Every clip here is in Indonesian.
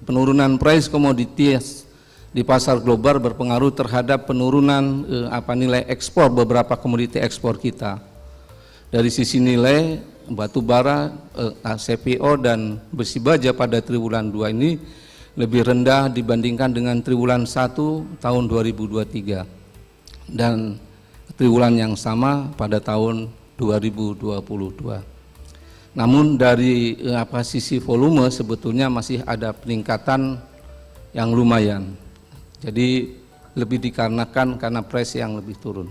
penurunan price komoditas di pasar global berpengaruh terhadap penurunan nilai ekspor beberapa komoditi ekspor kita. Dari sisi nilai batu bara, CPO dan besi baja pada triwulan 2 ini lebih rendah dibandingkan dengan triwulan 1 tahun 2023 dan triwulan yang sama pada tahun 2022. Namun dari sisi volume sebetulnya masih ada peningkatan yang lumayan. Jadi lebih dikarenakan karena price yang lebih turun.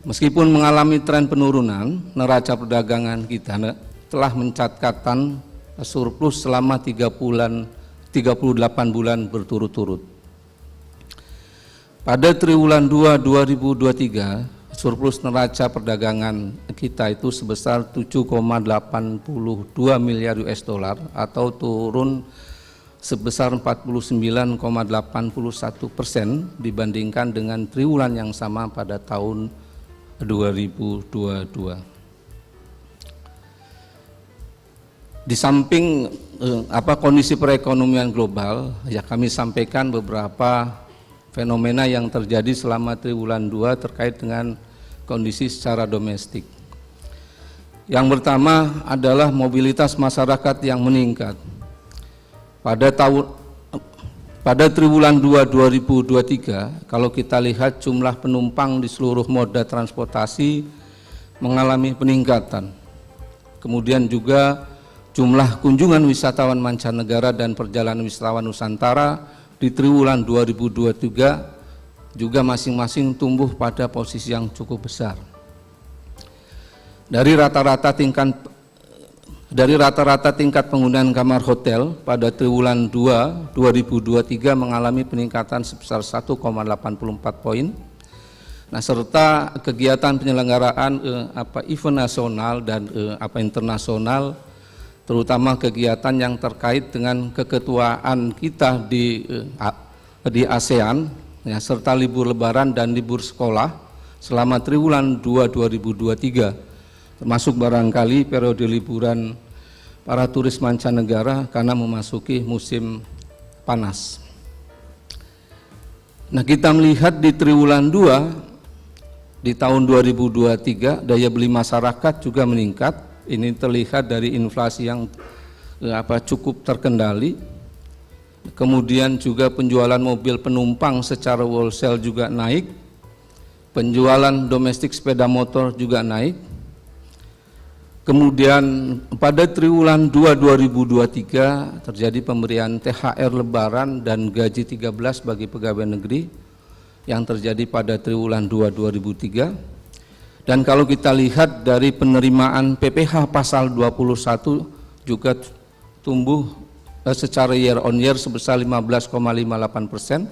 Meskipun mengalami tren penurunan, neraca perdagangan kita telah mencatatkan surplus selama 38 bulan berturut-turut. Pada triwulan 2 2023, surplus neraca perdagangan kita itu sebesar 7,82 miliar US dollar atau turun sebesar 49,81% dibandingkan dengan triwulan yang sama pada tahun 2022. Di samping kondisi perekonomian global, ya kami sampaikan beberapa fenomena yang terjadi selama triwulan 2 terkait dengan kondisi secara domestik. Yang pertama adalah mobilitas masyarakat yang meningkat. Pada triwulan 2 2023, kalau kita lihat jumlah penumpang di seluruh moda transportasi mengalami peningkatan. Kemudian juga jumlah kunjungan wisatawan mancanegara dan perjalanan wisatawan Nusantara di triwulan 2023 juga masing-masing tumbuh pada posisi yang cukup besar. Dari rata-rata tingkat penggunaan kamar hotel pada triwulan 2 2023 mengalami peningkatan sebesar 1,84 poin. Nah, serta kegiatan penyelenggaraan event nasional dan internasional, terutama kegiatan yang terkait dengan keketuaan kita di ASEAN, ya, serta libur lebaran dan libur sekolah selama triwulan 2 2023, termasuk barangkali periode liburan para turis mancanegara karena memasuki musim panas. Nah, kita melihat di triwulan 2 di tahun 2023 daya beli masyarakat juga meningkat. Ini terlihat dari inflasi yang cukup terkendali. Kemudian juga penjualan mobil penumpang secara wholesale juga naik, penjualan domestik sepeda motor juga naik. Kemudian pada triwulan 2 2023 terjadi pemberian THR Lebaran dan gaji 13 bagi pegawai negeri yang terjadi pada triwulan 2 2003. Dan kalau kita lihat dari penerimaan PPh pasal 21 juga tumbuh secara year on year sebesar 15,58%,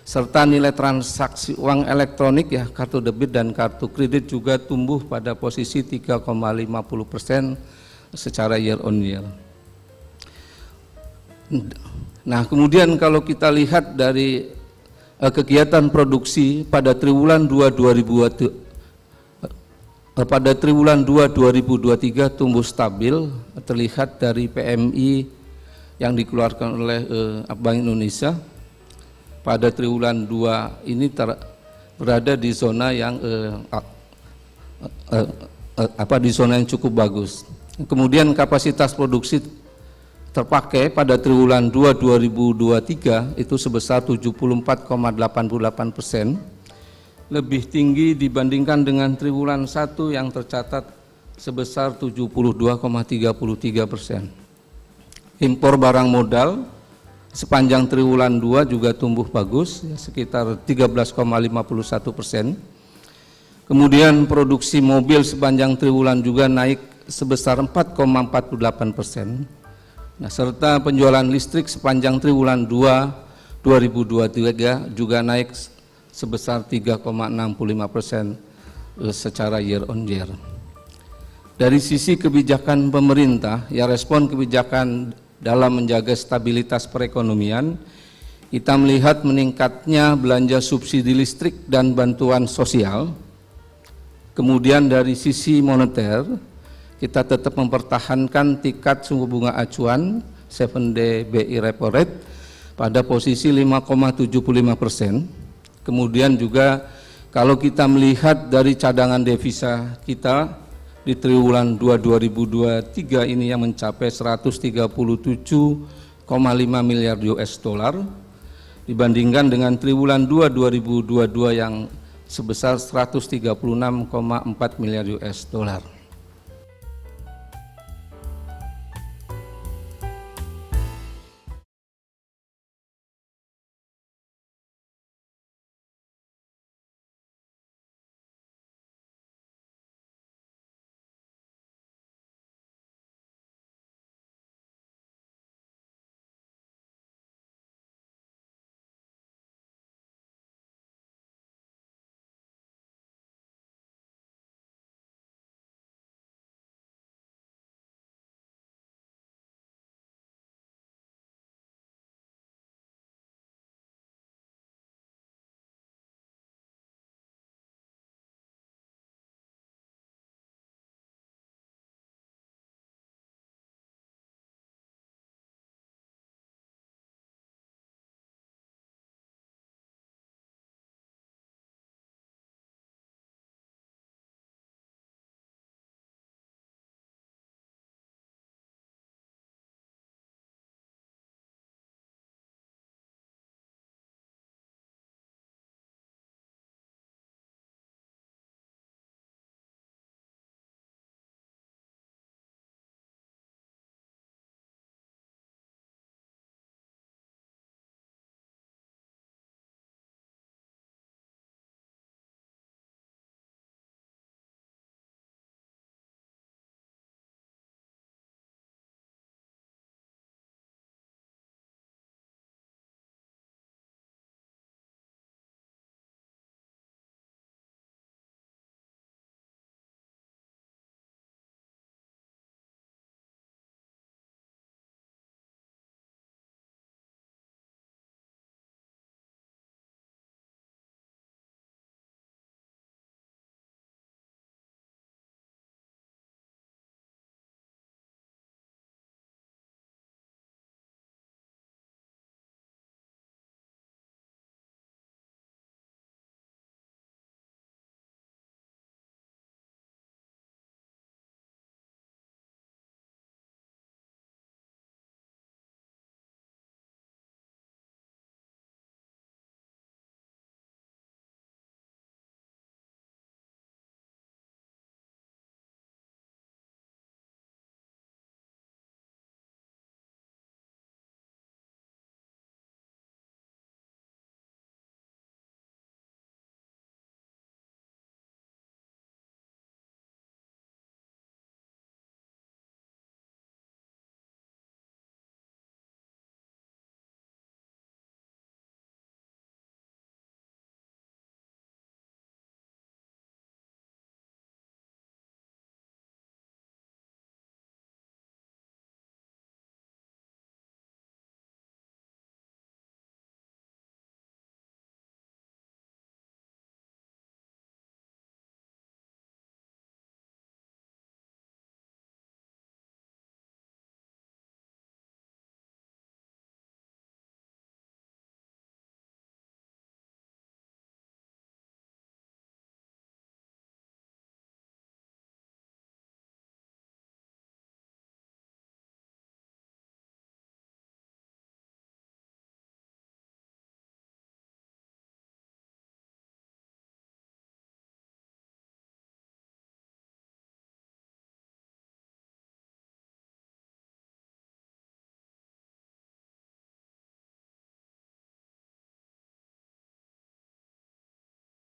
serta nilai transaksi uang elektronik, ya, kartu debit dan kartu kredit juga tumbuh pada posisi 3,50% secara year on year. Nah, kemudian kalau kita lihat dari kegiatan produksi pada triwulan 2 2023 tumbuh stabil, terlihat dari PMI yang dikeluarkan oleh Bank Indonesia pada triwulan 2 ini berada di zona yang cukup bagus. Kemudian kapasitas produksi terpakai pada triwulan 2 2023 itu sebesar 74,88%, lebih tinggi dibandingkan dengan triwulan 1 yang tercatat sebesar 72,33%. Impor barang modal sepanjang triwulan 2 juga tumbuh bagus, ya, sekitar 13,51%. Kemudian produksi mobil sepanjang triwulan juga naik sebesar 4,48%. Nah, serta penjualan listrik sepanjang triwulan 2 2023 juga naik sebesar 3,65% secara year on year. Dari sisi kebijakan pemerintah, ya, respon kebijakan dalam menjaga stabilitas perekonomian, kita melihat meningkatnya belanja subsidi listrik dan bantuan sosial. Kemudian dari sisi moneter, kita tetap mempertahankan tingkat suku bunga acuan 7-day BI repo rate pada posisi 5,75%. Kemudian juga kalau kita melihat dari cadangan devisa kita di triwulan 2 2023 ini yang mencapai 137,5 miliar US dollar dibandingkan dengan triwulan 2 2022 yang sebesar 136,4 miliar US dollar.